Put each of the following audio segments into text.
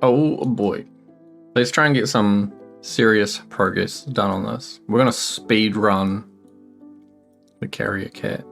Oh boy. Let's try and get some serious progress done on this. We're going to speed run the carrier cat.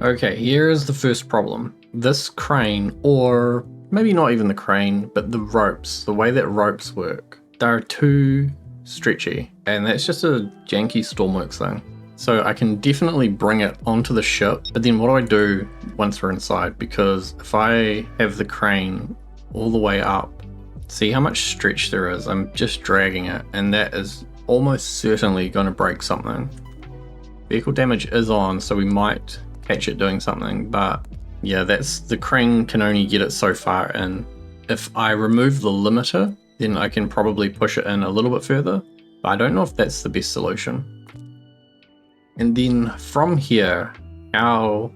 Okay, here is the first problem. This crane, or maybe not even the crane, but the ropes, the way that ropes work, they're too stretchy, and that's just a janky Stormworks thing. So I can definitely bring it onto the ship, but then what do I do once we're inside? Because if I have the crane all the way up, see how much stretch there is, I'm just dragging it, and that is almost certainly going to break something. Vehicle damage is on, so we might catch it doing something, but yeah, the crane can only get it so far in. If I remove the limiter, then I can probably push it in a little bit further, but I don't know if that's the best solution. And then from here, how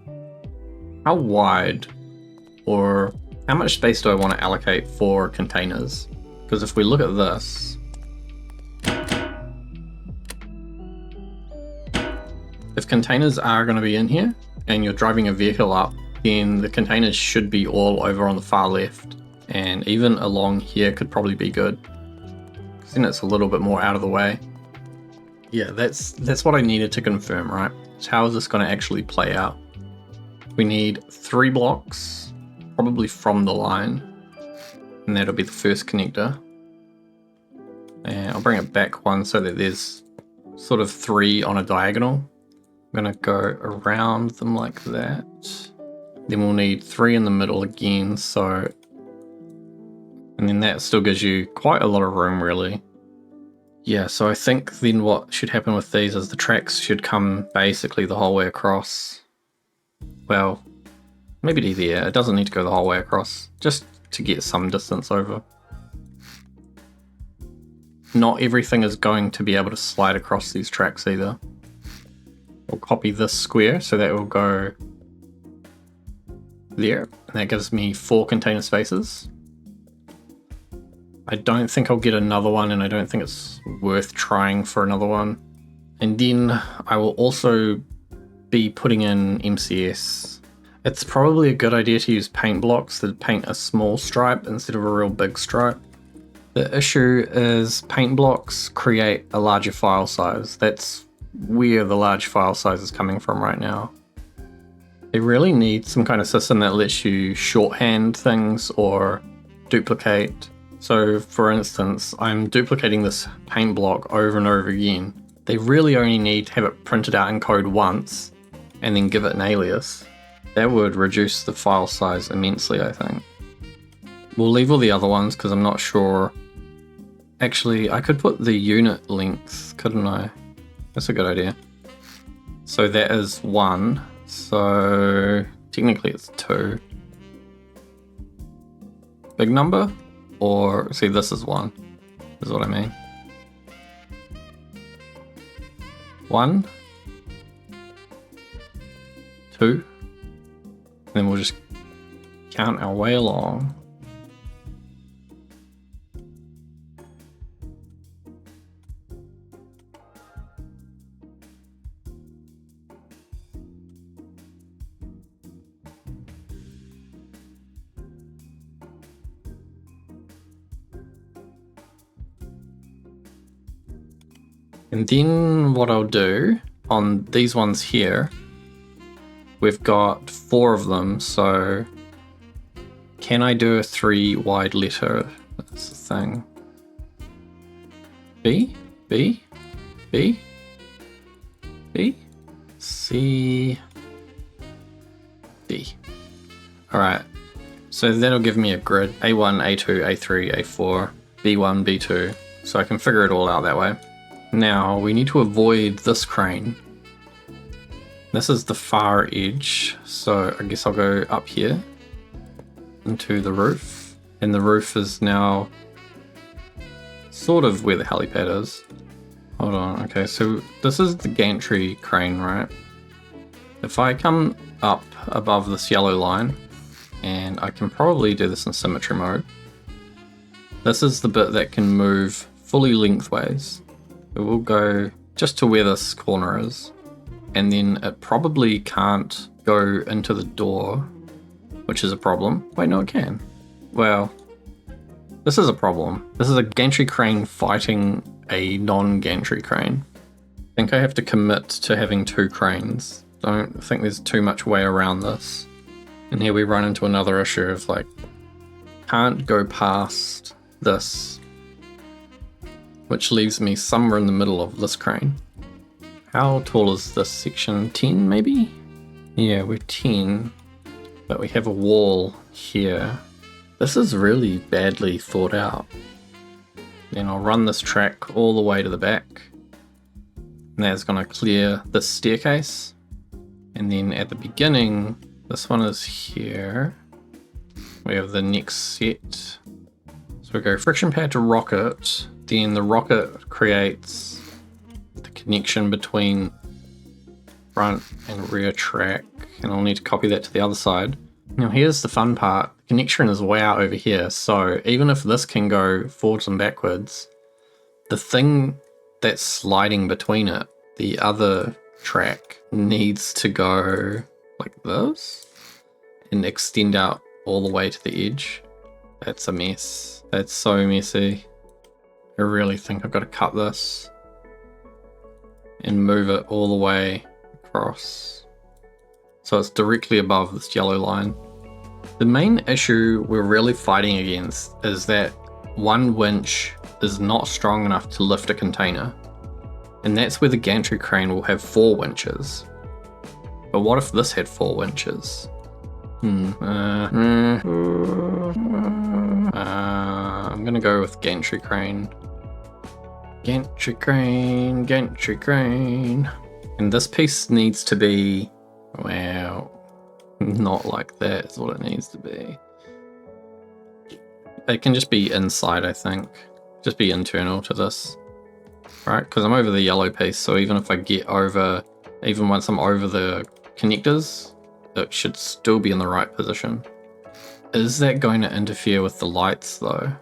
wide or how much space do I want to allocate for containers? Because if we look at this, if containers are going to be in here and you're driving a vehicle up, then the containers should be all over on the far left, and even along here could probably be good, because then it's a little bit more out of the way. Yeah, that's what I needed to confirm, right? So how is this going to actually play out? We need 3 blocks, probably from the line, and that'll be the first connector. And I'll bring it back one so that there's sort of 3 on a diagonal. I'm going to go around them like that. Then we'll need 3 in the middle again, so... And then that still gives you quite a lot of room, really. Yeah, so I think then what should happen with these is the tracks should come basically the whole way across. Well, maybe to there. It doesn't need to go the whole way across, just to get some distance over. Not everything is going to be able to slide across these tracks either. We'll copy this square, so that will go there, and that gives me 4 container spaces. I don't think I'll get another one, and I don't think it's worth trying for another one. And then I will also be putting in MCS. It's probably a good idea to use paint blocks that paint a small stripe instead of a real big stripe. The issue is paint blocks create a larger file size. That's where the large file size is coming from right now. They really need some kind of system that lets you shorthand things or duplicate. So for instance, I'm duplicating this paint block over and over again. They really only need to have it printed out in code once and then give it an alias. That would reduce the file size immensely, I think. We'll leave all the other ones because I'm not sure. Actually, I could put the unit length, couldn't I? That's a good idea. So that is 1. So technically it's 2. Big number? Or, see, this is 1, is what I mean. 1, 2, then we'll just count our way along. And then what I'll do on these ones here, we've got 4 of them, so can I do a 3 wide letter? That's the thing. B, B, B, B, C, D. Alright, so that'll give me a grid, A1, A2, A3, A4, B1, B2, so I can figure it all out that way. Now we need to avoid this crane. This is the far edge, so I guess I'll go up here into the roof, and the roof is now sort of where the helipad is. Hold on, okay, so this is the gantry crane, right? If I come up above this yellow line, and I can probably do this in symmetry mode, this is the bit that can move fully lengthways. So we'll go just to where this corner is, and then it probably can't go into the door, which is a problem. Wait, no, it can. Well, this is a problem. This is a gantry crane fighting a non-gantry crane. I think I have to commit to having 2 cranes. Don't think there's too much way around this. And here we run into another issue of like, can't go past this, which leaves me somewhere in the middle of this crane. How tall is this section? 10 maybe? Yeah, we're 10, but we have a wall here. This is really badly thought out. Then I'll run this track all the way to the back. And that's gonna clear this staircase. And then at the beginning, this one is here. We have the next set. So we go friction pad to rocket, then the rocket creates the connection between front and rear track, and I'll need to copy that to the other side. Now here's the fun part, the connection is way out over here, so even if this can go forwards and backwards, the thing that's sliding between it, the other track, needs to go like this and extend out all the way to the edge. That's a mess. That's so messy. I really think I've got to cut this and move it all the way across so it's directly above this yellow line. The main issue we're really fighting against is that one winch is not strong enough to lift a container, and that's where the gantry crane will have 4 winches. But what if this had 4 winches? I'm gonna go with gantry crane. Gantry crane, gantry crane. And this piece needs to be, well, not like that is what it needs to be. It can just be inside, I think. Just be internal to this. Right, because I'm over the yellow piece, so even if I get over, even once I'm over the connectors, it should still be in the right position. Is that going to interfere with the lights though?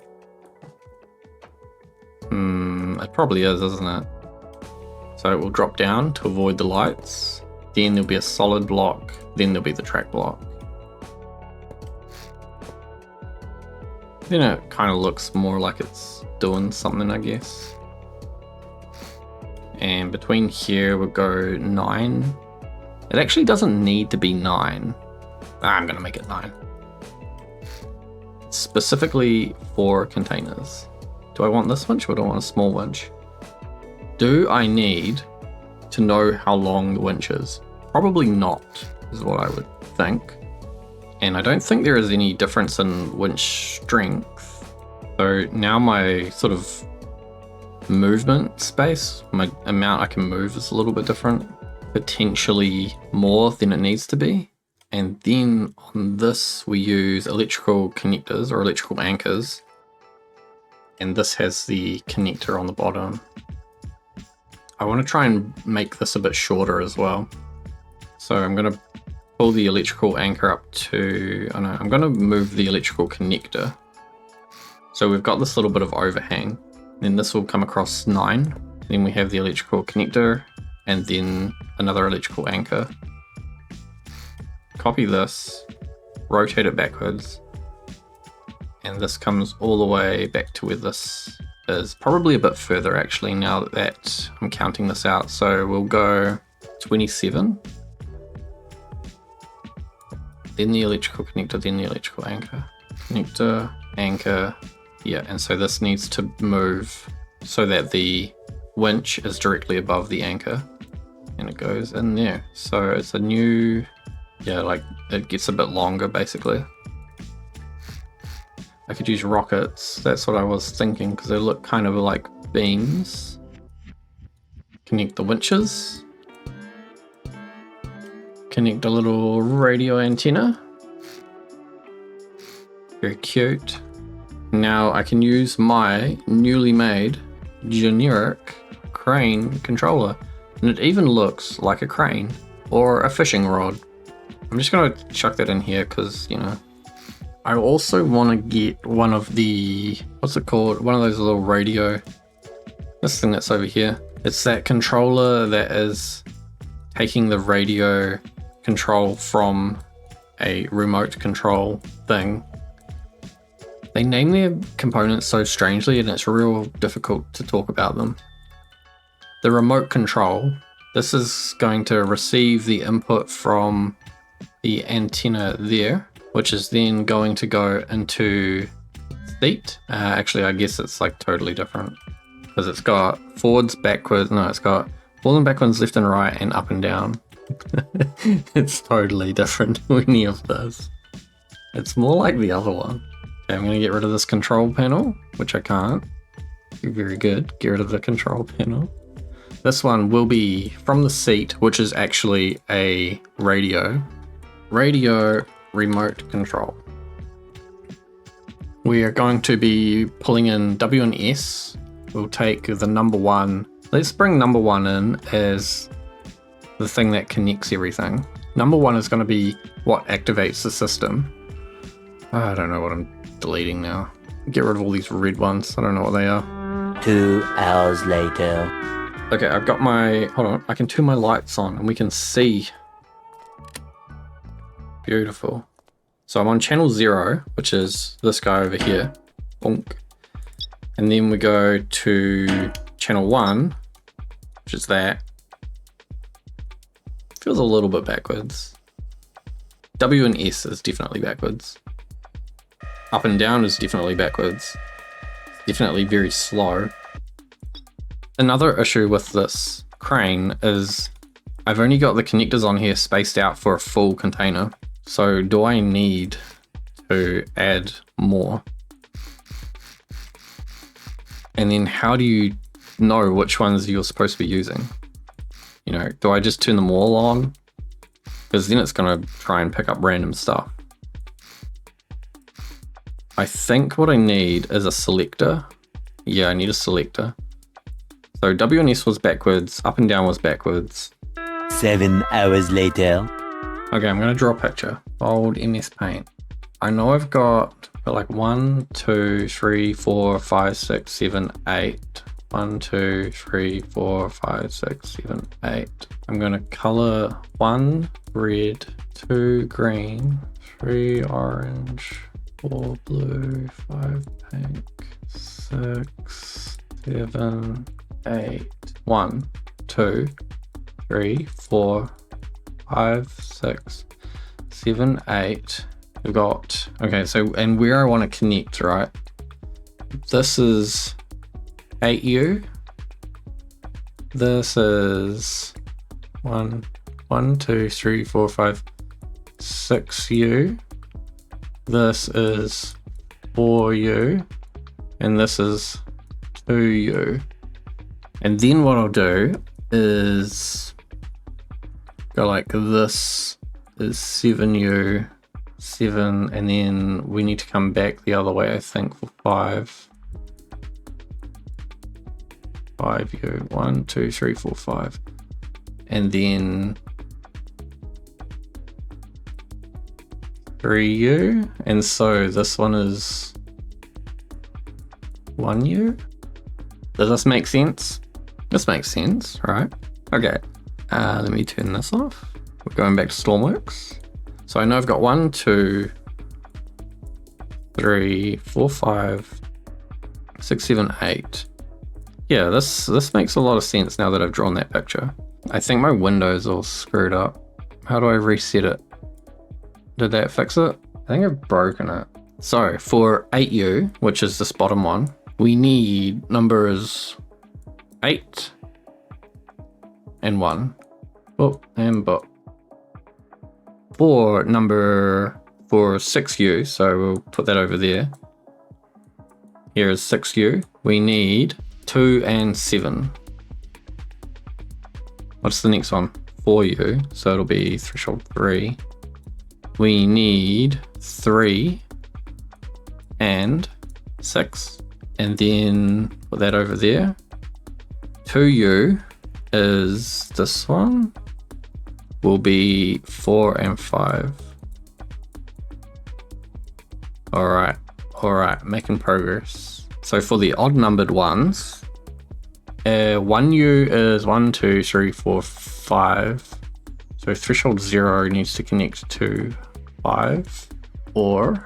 It probably is, isn't it? So it will drop down to avoid the lights, then there'll be a solid block, then there'll be the track block. Then it kind of looks more like it's doing something, I guess. And between here we'll go 9. It actually doesn't need to be 9. I'm gonna make it 9. Specifically for containers. Do I want this winch or do I want a small winch? Do I need to know how long the winch is? Probably not, is what I would think. And I don't think there is any difference in winch strength. So now my sort of movement space, my amount I can move is a little bit different. Potentially more than it needs to be. And then on this we use electrical connectors or electrical anchors. And this has the connector on the bottom. I want to try and make this a bit shorter as well. So I'm going to pull the electrical anchor up to, oh no, I'm going to move the electrical connector. So we've got this little bit of overhang. Then this will come across 9. Then we have the electrical connector and then another electrical anchor. Copy this, rotate it backwards, and this comes all the way back to where this is. Probably a bit further actually now that I'm counting this out. So we'll go 27. Then the electrical connector, then the electrical anchor. Connector, anchor, yeah, and so this needs to move so that the winch is directly above the anchor. And it goes in there. So it's a new, yeah, like it gets a bit longer basically. I could use rockets, that's what I was thinking, because they look kind of like beams. Connect the winches. Connect a little radio antenna. Very cute. Now I can use my newly made generic crane controller. And it even looks like a crane or a fishing rod. I'm just going to chuck that in here because, you know. I also want to get one of the, what's it called? One of those little radio, this thing that's over here. It's that controller that is taking the radio control from a remote control thing. They name their components so strangely and it's real difficult to talk about them. The remote control, this is going to receive the input from the antenna there, which is then going to go into seat. Actually, I guess it's like totally different because it's got forwards, backwards. No, it's got forwards and backwards, left and right, and up and down. It's totally different to any of this. It's more like the other one. Okay, I'm going to get rid of this control panel, which I can't. Very good. Get rid of the control panel. This one will be from the seat, which is actually a radio. Radio remote control. We are going to be pulling in W and S. We'll take the number 1. Let's bring number 1 in as the thing that connects everything. Number 1 is going to be what activates the system. I don't know what I'm deleting now. Get rid of all these red ones. I don't know what they are. 2 hours later. Okay, I've got my, hold on, I can turn my lights on and we can see. Beautiful. So I'm on channel 0, which is this guy over here. Bonk. And then we go to channel 1, which is that. Feels a little bit backwards. W and S is definitely backwards. Up and down is definitely backwards. Definitely very slow. Another issue with this crane is I've only got the connectors on here spaced out for a full container. So do I need to add more? And then how do you know which ones you're supposed to be using? You know, do I just turn them all on? Because then it's going to try and pick up random stuff. I think what I need is a selector. Yeah, I need a selector. So W and S was backwards, up and down was backwards. 7 hours later. Okay, I'm going to draw a picture. Bold MS Paint. I know I've got like 1, 2, 3, 4, 5, 6, 7, 8. 1, 2, 3, 4, 5, 6, 7, 8. I'm going to color 1 red, 2 green, 3 orange, 4 blue, 5 pink, 6, 7, 8. 1, 2, 3, 4, 5, 6, 7, 8. We've got, okay, so, and where I want to connect, right? This is 8U. This is 1, 2, 3, 4, 5, 6U. This is 4U. And this is 2U. And then what I'll do is go like this is 7U, 7, and then we need to come back the other way, I think, for 5. 5U, 1, 2, 3, 4, 5. And then 3U, and so this one is 1U. Does this make sense? This makes sense, right? Okay, let me turn this off. We're going back to Stormworks. So I know I've got 1, 2, 3, 4, 5, 6, 7, 8. Yeah, this makes a lot of sense now that I've drawn that picture. I think my window's all screwed up. How do I reset it? Did that fix it? I think I've broken it. So for 8U, which is this bottom one, we need numbers 8 and 1. Oh, and but. For 6U, so we'll put that over there. Here is 6U. We need 2 and 7. What's the next one? 4U, so it'll be threshold 3. We need 3 and 6, and then put that over there. 2U is this one. Will be 4 and 5. Alright, making progress. So for the odd numbered ones, 1U is 1, 2, 3, 4, 5. So threshold 0 needs to connect to 5, or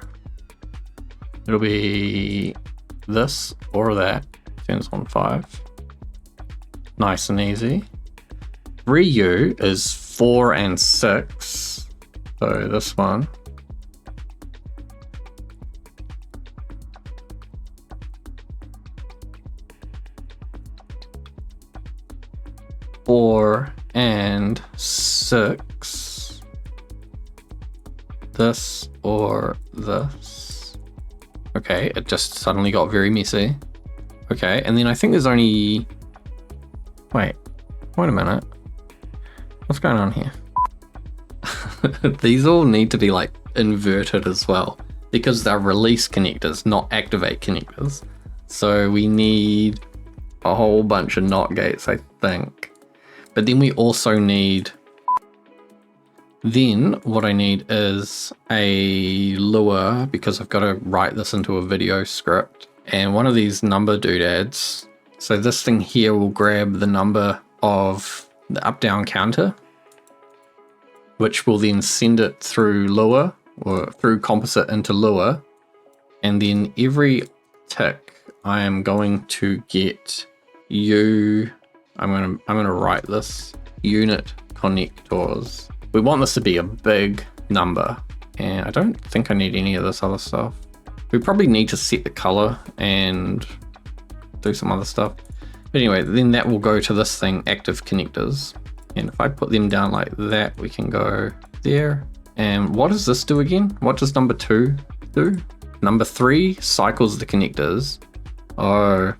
it'll be this or that. Turns on 5. Nice and easy. 3U is 4 and 6. So this one. Four and 6. This or this. Okay, it just suddenly got very messy. Okay, and then I think there's only... Wait a minute. What's going on here? These all need to be like inverted as well, because they're release connectors, not activate connectors. So we need a whole bunch of NOT gates, I think. But then we also need... Then what I need is a lure, because I've got to write this into a video script. And one of these number doodads. So this thing here will grab the number of the up-down counter, which will then send it through lure, or through composite into lure. And then every tick I am going to get I'm gonna write this unit connectors. We want this to be a big number, and I don't think I need any of this other stuff. We probably need to set the color and do some other stuff. But anyway, then that will go to this thing, active connectors. And if I put them down like that, we can go there. And what does this do again? What does number 2 do? Number 3 cycles the connectors. Oh,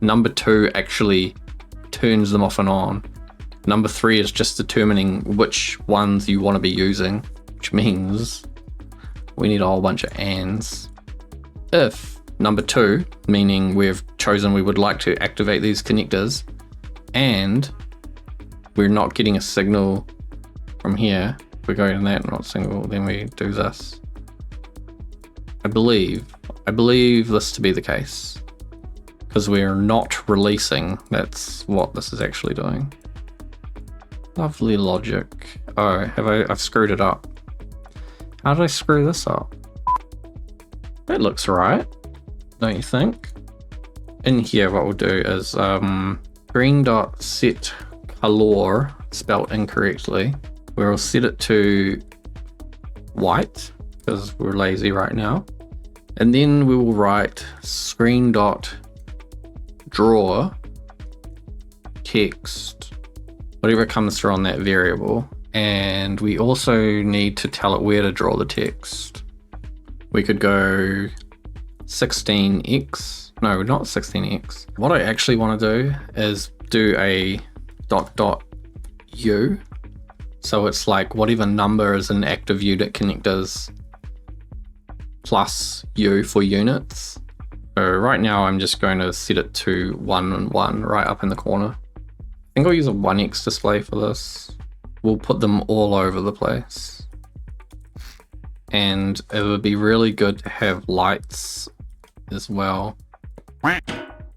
number 2 actually turns them off and on. Number 3 is just determining which ones you want to be using, which means we need a whole bunch of ands. If number 2, meaning we've chosen we would like to activate these connectors, and we're not getting a signal from here, we go to that, not single, then we do this. I believe this to be the case, because we're not releasing. That's what this is actually doing. Lovely logic. Oh, I've screwed it up. How did I screw this up? That looks right, don't you think? In here, what we'll do is green dot set color, spelt incorrectly. We'll set it to white because we're lazy right now, and then we will write screen dot draw text, whatever comes through on that variable. And we also need to tell it where to draw the text. We could go 16x, no, not 16x. What I actually want to do is do a dot dot u. So it's like whatever number is in active unit connectors plus u for units. So right now I'm just going to set it to 1 and 1 right up in the corner. I think I'll use a 1x display for this. We'll put them all over the place. And it would be really good to have lights as well.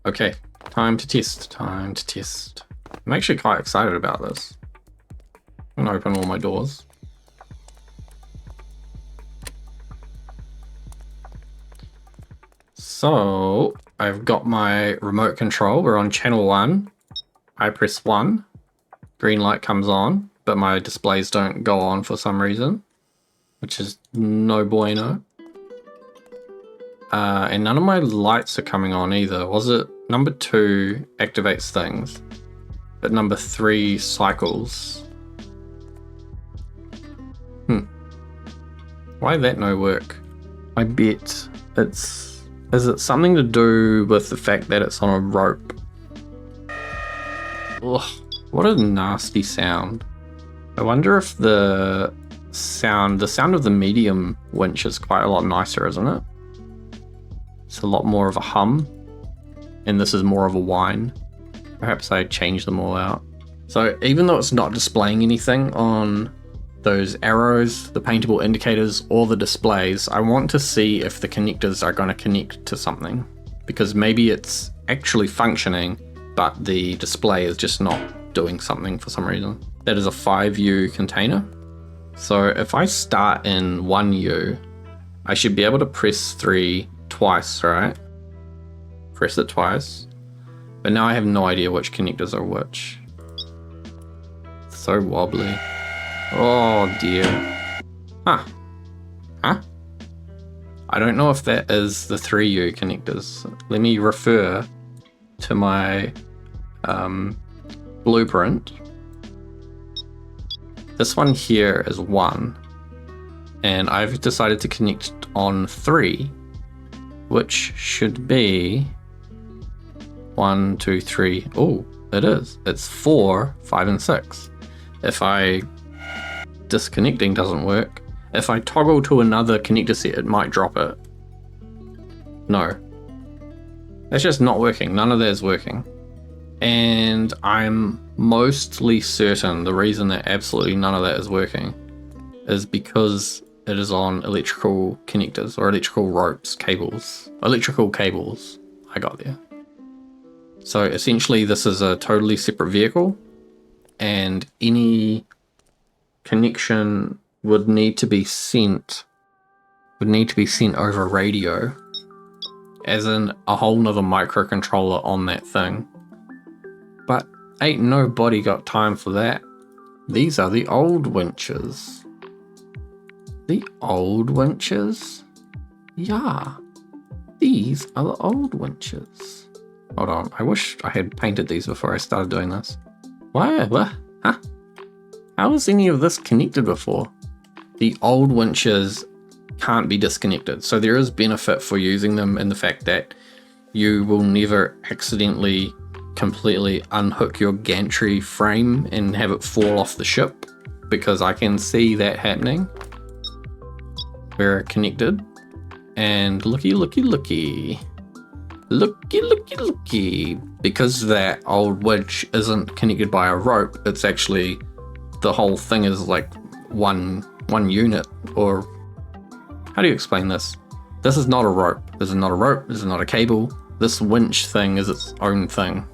Okay, time to test. I'm actually quite excited about this. I'm gonna open all my doors. So I've got my remote control. We're on channel 1. I press 1. Green light comes on, but my displays don't go on for some reason, which is no bueno. And none of my lights are coming on either. Was it number 2 activates things, but number 3 cycles? Why that no work? I bet is it something to do with the fact that it's on a rope? Ugh, what a nasty sound. I wonder if the sound of the medium winch is quite a lot nicer, isn't it? It's a lot more of a hum, and this is more of a whine. Perhaps I change them all out. So even though it's not displaying anything on those arrows, the paintable indicators, or the displays, I want to see if the connectors are going to connect to something. Because maybe it's actually functioning, but the display is just not doing something for some reason. That is a 5U container. So if I start in 1U, I should be able to press 3 twice, right? Press it twice. But now I have no idea which connectors are which. It's so wobbly. Oh dear. Huh. Huh? I don't know if that is the 3U connectors. Let me refer to my blueprint. This one here is 1. And I've decided to connect on 3, which should be 1, 2, 3. Oh, it is. It's 4, 5, and 6. If I disconnecting doesn't work, if I toggle to another connector set, it might drop it. No. That's just not working. None of that is working. And I'm mostly certain the reason that absolutely none of that is working is because it is on electrical connectors or electrical ropes, cables. Electrical cables. I got there. So essentially this is a totally separate vehicle, and any connection would need to be sent over radio, as in a whole nother microcontroller on that thing. But ain't nobody got time for that. These are the old winches. The old winches? Yeah, these are the old winches. Hold on, I wish I had painted these before I started doing this. Why? What? Huh? How was any of this connected before? The old winches can't be disconnected, so there is benefit for using them in the fact that you will never accidentally completely unhook your gantry frame and have it fall off the ship, because I can see that happening. We're connected, and looky. Because that old winch isn't connected by a rope, it's actually, the whole thing is like one unit, or how do you explain this? This is not a rope. This is not a rope. This is not a cable. This winch thing is its own thing.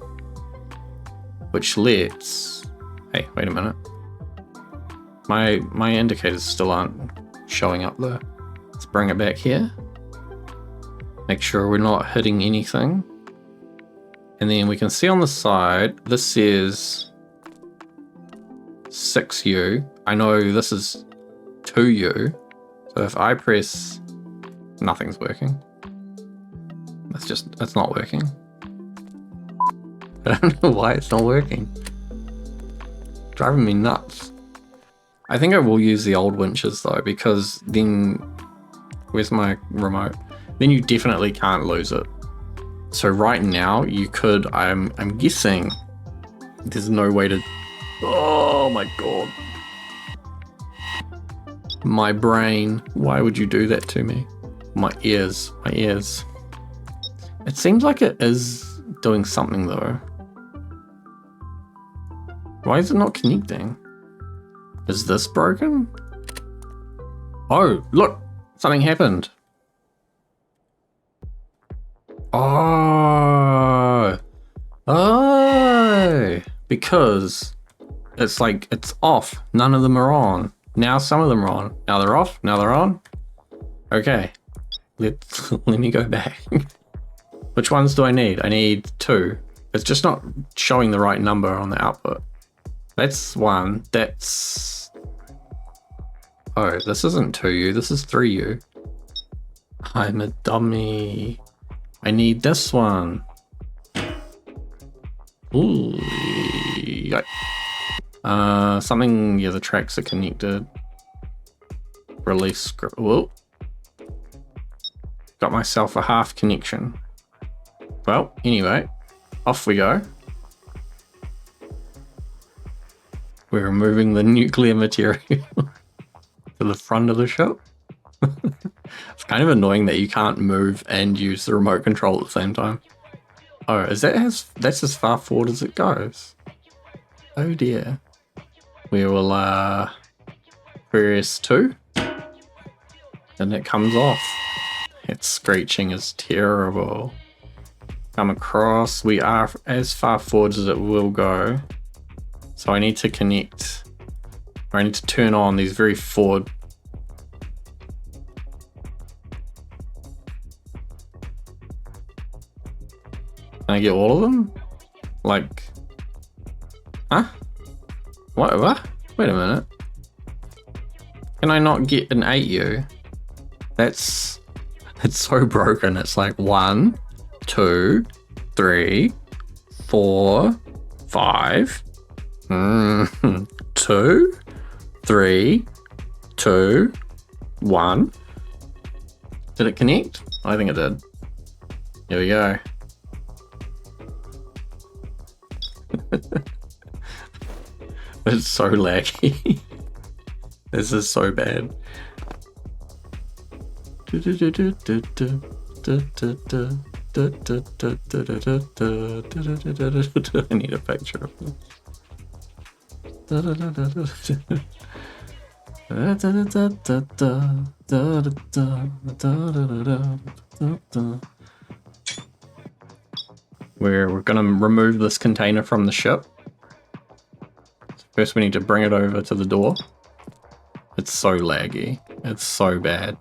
Which lets... Hey, wait a minute. My indicators still aren't showing up though. Let's bring it back here. Make sure we're not hitting anything. And then we can see on the side, this says 6U. I know this is 2U. So if I press, nothing's working. It's not working. I don't know why it's not working. Driving me nuts. I think I will use the old winches though, because then, where's my remote? Then you definitely can't lose it. So right now you could, I'm guessing there's no way to, oh my God. My brain, why would you do that to me? My ears. It seems like it is doing something though. Why is it not connecting? Is this broken? Oh, look, something happened. Oh, because it's like, it's off. None of them are on. Now some of them are on. Now they're off. Now they're on. Okay, let me go back. Which ones do I need? I need 2. It's just not showing the right number on the output. That's 1. That's... Oh, this isn't 2U. This is 3U. I'm a dummy. I need this one. Ooh. Something, yeah, the tracks are connected. Release script. Whoa. Got myself a half connection. Well, anyway, off we go. We're removing the nuclear material to the front of the ship. It's kind of annoying that you can't move and use the remote control at the same time. Oh, is that that's as far forward as it goes? Oh dear. We will press 2 and it comes off. Its screeching is terrible. Come across. We are as far forward as it will go. So I need to connect, or I need to turn on these very forward. Can I get all of them? Like, huh? What? Wait a minute. Can I not get an 8U? It's so broken. It's like 1, 2, 3, 4, 5. 2, 3, 2, 1. Did it connect? I think it did. Here we go. It's so laggy. This is so bad. I need a picture of this. We're gonna remove this container from the ship. First we need to bring it over to the door. It's so laggy. It's so bad.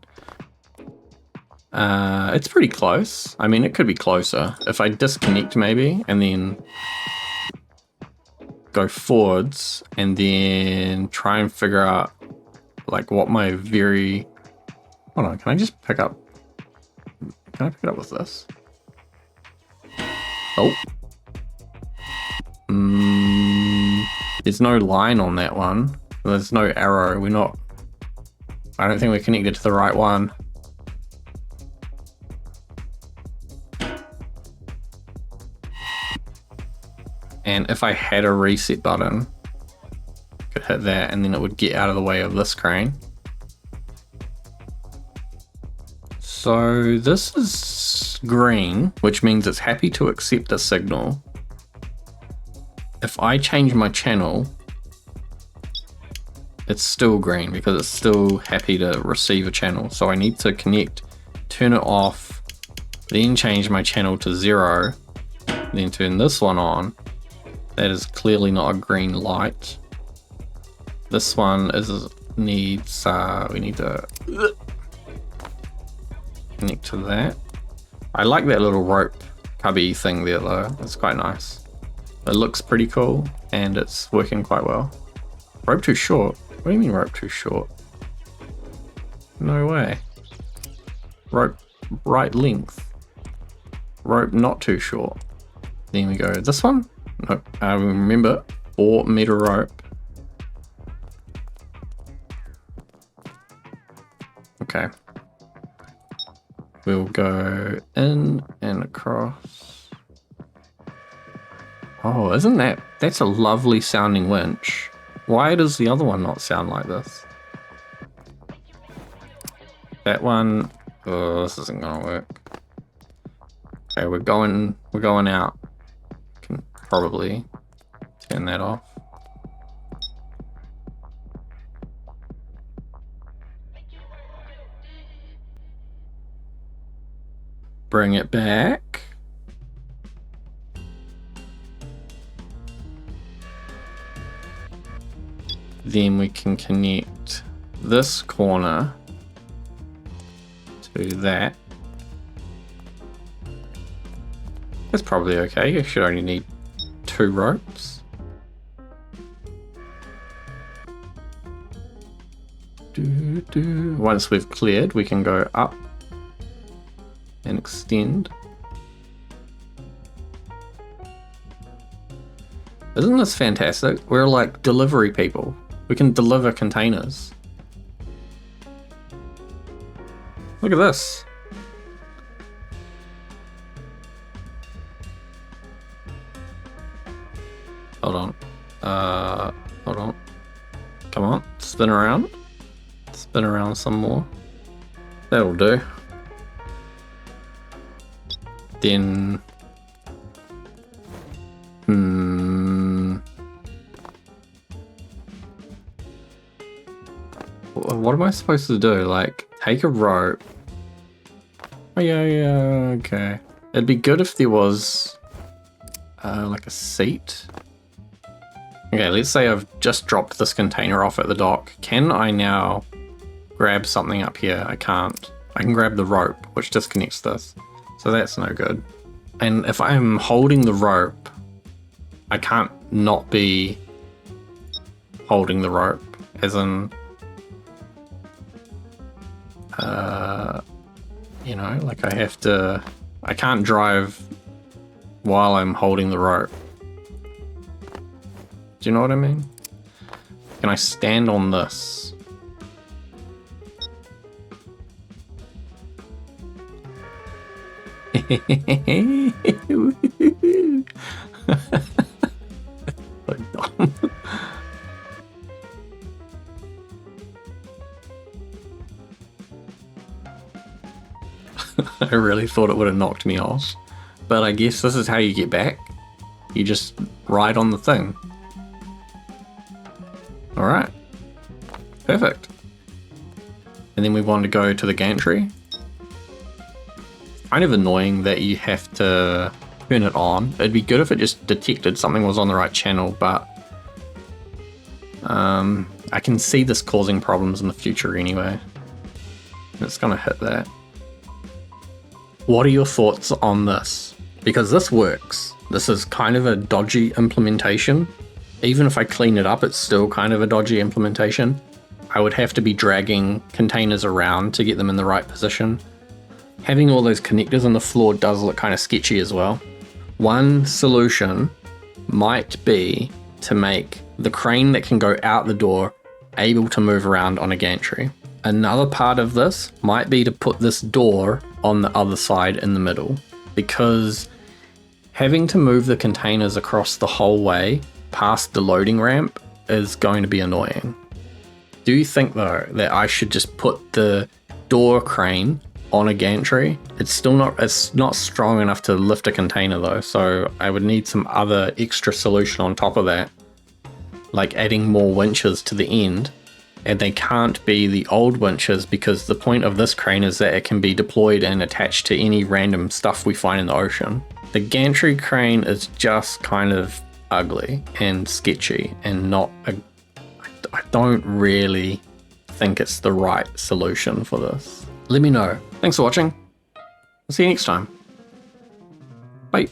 It's pretty close. I mean, it could be closer. If I disconnect maybe, and then go forwards, and then try and figure out like what my very... Hold on, can I just pick up... Can I pick it up with this? Oh. There's no line on that one. There's no arrow. We're not... I don't think we're connected to the right one. And if I had a reset button, I could hit that and then it would get out of the way of this crane. So this is green, which means it's happy to accept a signal. If I change my channel, it's still green because it's still happy to receive a channel. So I need to connect, turn it off, then change my channel to 0, then turn this one on. That is clearly not a green light. This one needs, we need to connect to that. I like that little rope cubby thing there though, it's quite nice. It looks pretty cool and it's working quite well. Rope too short? What do you mean rope too short? No way. Rope right length. Rope not too short. Then we go this one. Nope. Remember, 4-meter rope. Okay. We'll go in and across. Oh, isn't that's a lovely sounding winch. Why does the other one not sound like this? That one, oh, this isn't gonna work. Okay, we're going out. Can probably turn that off. Bring it back. Then we can connect this corner to that. That's probably okay. You should only need 2 ropes. Once we've cleared, we can go up and extend. Isn't this fantastic? We're like delivery people. We can deliver containers. Look at this. Hold on. Hold on. Come on, spin around. Spin around some more. That'll do. Then What am I supposed to do? Like, take a rope. Oh, yeah, okay. It'd be good if there was, like a seat. Okay, let's say I've just dropped this container off at the dock. Can I now grab something up here? I can't. I can grab the rope, which disconnects this. So that's no good. And if I'm holding the rope, I can't not be holding the rope, as in, you know, like I can't drive while I'm holding the rope. Do you know what I mean? Can I stand on this? So dumb. I really thought it would have knocked me off, but I guess this is how you get back. You just ride on the thing. Alright, perfect. And then we want to go to the gantry. Kind of annoying that you have to turn it on. It'd be good if it just detected something was on the right channel, but I can see this causing problems in the future anyway. It's gonna hit that. What are your thoughts on this? Because this works. This is kind of a dodgy implementation. Even if I clean it up, it's still kind of a dodgy implementation. I would have to be dragging containers around to get them in the right position. Having all those connectors on the floor does look kind of sketchy as well. One solution might be to make the crane that can go out the door able to move around on a gantry. Another part of this might be to put this door on the other side in the middle, because having to move the containers across the whole way past the loading ramp is going to be annoying. Do you think though that I should just put the door crane on a gantry? It's not strong enough to lift a container though, so I would need some other extra solution on top of that, like adding more winches to the end. And they can't be the old winches, because the point of this crane is that it can be deployed and attached to any random stuff we find in the ocean. The gantry crane is just kind of ugly and sketchy and not a... I don't really think it's the right solution for this. Let me know. Thanks for watching. I'll see you next time. Bye.